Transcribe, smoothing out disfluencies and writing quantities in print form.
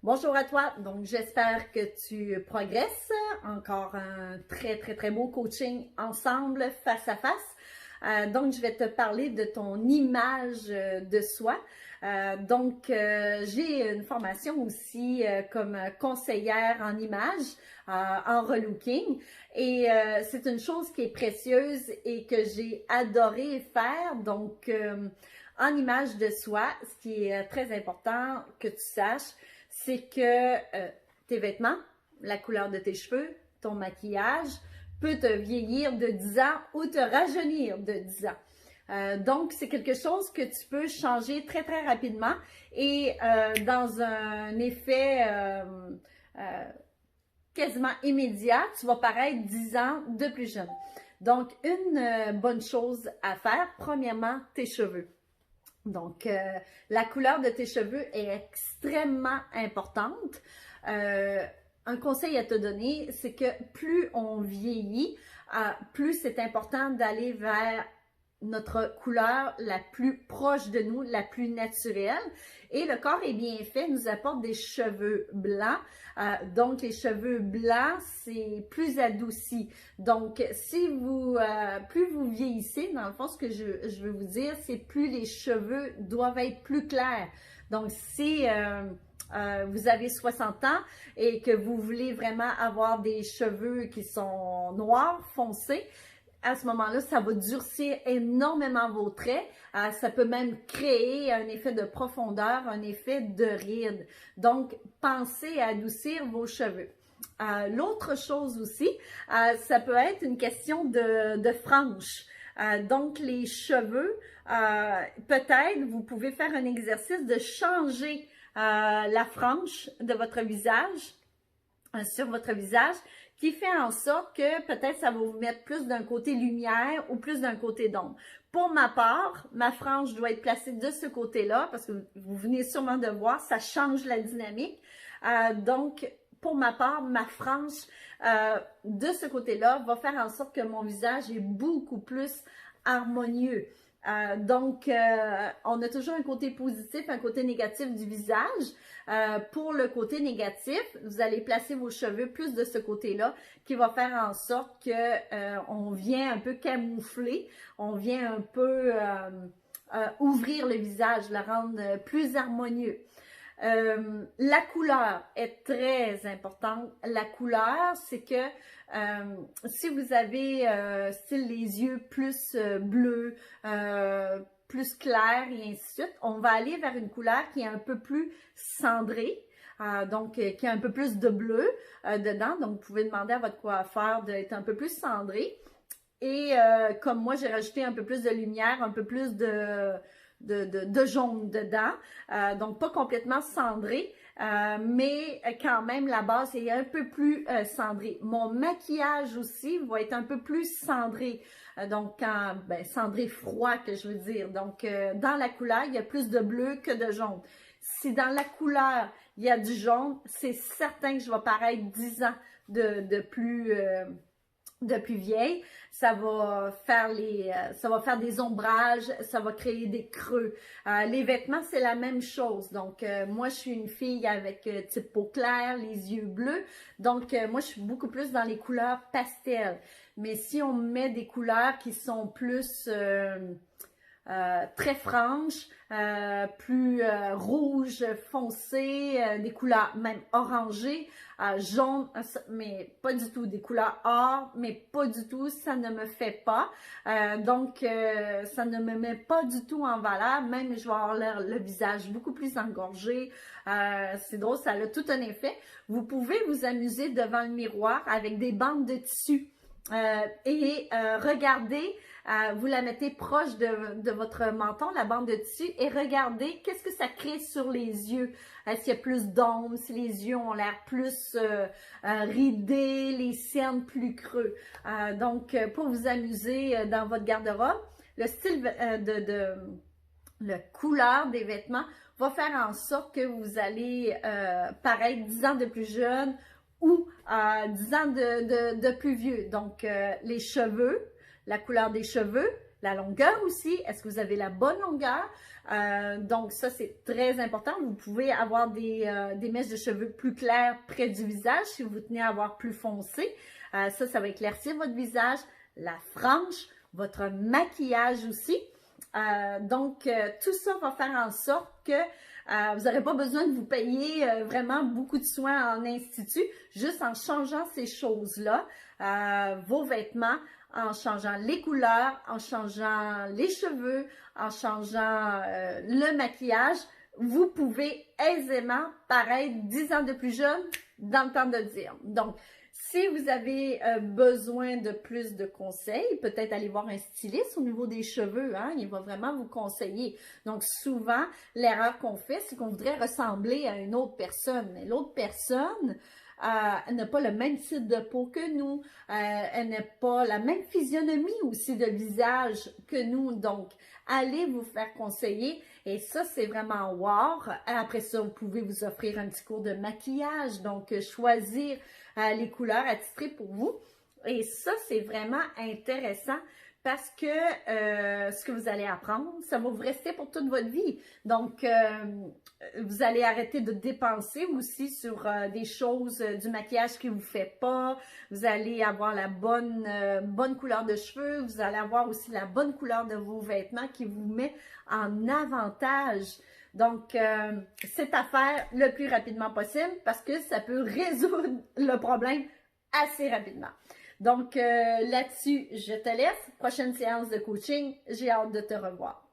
Bonjour à toi, donc j'espère que tu progresses. Encore un très beau coaching ensemble, face à face. Donc je vais te parler de ton image de soi. J'ai une formation aussi comme conseillère en image, en relooking. Et c'est une chose qui est précieuse et que j'ai adoré faire. En image de soi, ce qui est très important que tu saches, c'est que tes vêtements, la couleur de tes cheveux, ton maquillage peut te vieillir de 10 ans ou te rajeunir de 10 ans. Donc, c'est quelque chose que tu peux changer très rapidement et dans un effet quasiment immédiat, tu vas paraître 10 ans de plus jeune. Donc, une bonne chose à faire, premièrement, tes cheveux. Donc, la couleur de tes cheveux est extrêmement importante. Un conseil à te donner, c'est que plus on vieillit, plus c'est important d'aller vers notre couleur la plus proche de nous, la plus naturelle. Et le corps est bien fait, nous apporte des cheveux blancs. Donc, les cheveux blancs, c'est plus adouci. Donc, plus vous vieillissez, dans le fond, ce que je veux vous dire, c'est plus les cheveux doivent être plus clairs. Donc, si vous avez 60 ans et que vous voulez vraiment avoir des cheveux qui sont noirs, foncés, à ce moment-là, ça va durcir énormément vos traits. Ça peut même créer un effet de profondeur, un effet de ride. Donc, pensez à adoucir vos cheveux. L'autre chose aussi, ça peut être une question de franges. Donc, les cheveux, peut-être, vous pouvez faire un exercice de changer la frange de votre visage, sur votre visage, qui fait en sorte que peut-être ça va vous mettre plus d'un côté lumière ou plus d'un côté d'ombre. Pour ma part, ma frange doit être placée de ce côté-là, parce que vous venez sûrement de voir, ça change la dynamique. Donc, pour ma part, ma frange de ce côté-là va faire en sorte que mon visage est beaucoup plus harmonieux. On a toujours un côté positif, un côté négatif du visage. Pour le côté négatif, vous allez placer vos cheveux plus de ce côté-là, qui va faire en sorte que on vient un peu camoufler, on vient un peu ouvrir le visage, le rendre plus harmonieux. La couleur est très importante. La couleur, c'est que si vous avez style les yeux plus bleus, plus clairs et ainsi de suite, on va aller vers une couleur qui est un peu plus cendrée. Qui a un peu plus de bleu dedans. Donc, vous pouvez demander à votre coiffeur d'être un peu plus cendré. Et comme moi, j'ai rajouté un peu plus de lumière, un peu plus de jaune dedans. Donc, pas complètement cendré, mais quand même, la base est un peu plus cendrée. Mon maquillage aussi va être un peu plus cendré. Cendré froid, que je veux dire. Donc, dans la couleur, il y a plus de bleu que de jaune. Si dans la couleur, il y a du jaune, c'est certain que je vais paraître 10 ans de plus vieille. Ça va faire des ombrages, ça va créer des creux. Les vêtements, c'est la même chose. Donc, moi, je suis une fille avec type peau claire, les yeux bleus. Donc, moi, je suis beaucoup plus dans les couleurs pastel. Mais si on met des couleurs qui sont plus très franches, plus rouge foncé, des couleurs même orangées, jaune, mais pas du tout, des couleurs or, mais pas du tout, ça ne me fait pas. Ça ne me met pas du tout en valeur, même je vais avoir le visage beaucoup plus engorgé. C'est drôle, ça a tout un effet. Vous pouvez vous amuser devant le miroir avec des bandes de tissu. Regardez, vous la mettez proche de votre menton, la bande de tissu, et regardez qu'est-ce que ça crée sur les yeux. S'il y a plus d'ombre, si les yeux ont l'air plus ridés, les cernes plus creux. Pour vous amuser dans votre garde-robe, le style la couleur des vêtements va faire en sorte que vous allez paraître 10 ans de plus jeune ou 10 ans de plus vieux. Donc, les cheveux, la couleur des cheveux, La longueur aussi, est-ce que vous avez la bonne longueur? Donc ça, c'est très important. Vous pouvez avoir des mèches de cheveux plus claires près du visage si vous tenez à avoir plus foncé. Ça va éclaircir votre visage, la frange, votre maquillage aussi. Donc, tout ça va faire en sorte que vous n'aurez pas besoin de vous payer vraiment beaucoup de soins en institut, juste en changeant ces choses-là, vos vêtements, en changeant les couleurs, en changeant les cheveux, en changeant le maquillage, vous pouvez aisément paraître 10 ans de plus jeune dans le temps de le dire. Donc, si vous avez besoin de plus de conseils, peut-être aller voir un styliste au niveau des cheveux, hein, il va vraiment vous conseiller. Donc souvent, l'erreur qu'on fait, c'est qu'on voudrait ressembler à une autre personne, mais l'autre personne, elle n'a pas le même type de peau que nous, elle n'a pas la même physionomie aussi de visage que nous, donc allez vous faire conseiller et ça c'est vraiment wow. Après ça, vous pouvez vous offrir un petit cours de maquillage, donc choisir les couleurs attitrées pour vous et ça c'est vraiment intéressant parce que ce que vous allez apprendre, ça va vous rester pour toute votre vie. Donc, vous allez arrêter de dépenser aussi sur des choses, du maquillage qui ne vous fait pas. Vous allez avoir la bonne couleur de cheveux. Vous allez avoir aussi la bonne couleur de vos vêtements qui vous met en avantage. Donc, c'est à faire le plus rapidement possible parce que ça peut résoudre le problème assez rapidement. Donc, là-dessus, je te laisse. Prochaine séance de coaching. J'ai hâte de te revoir.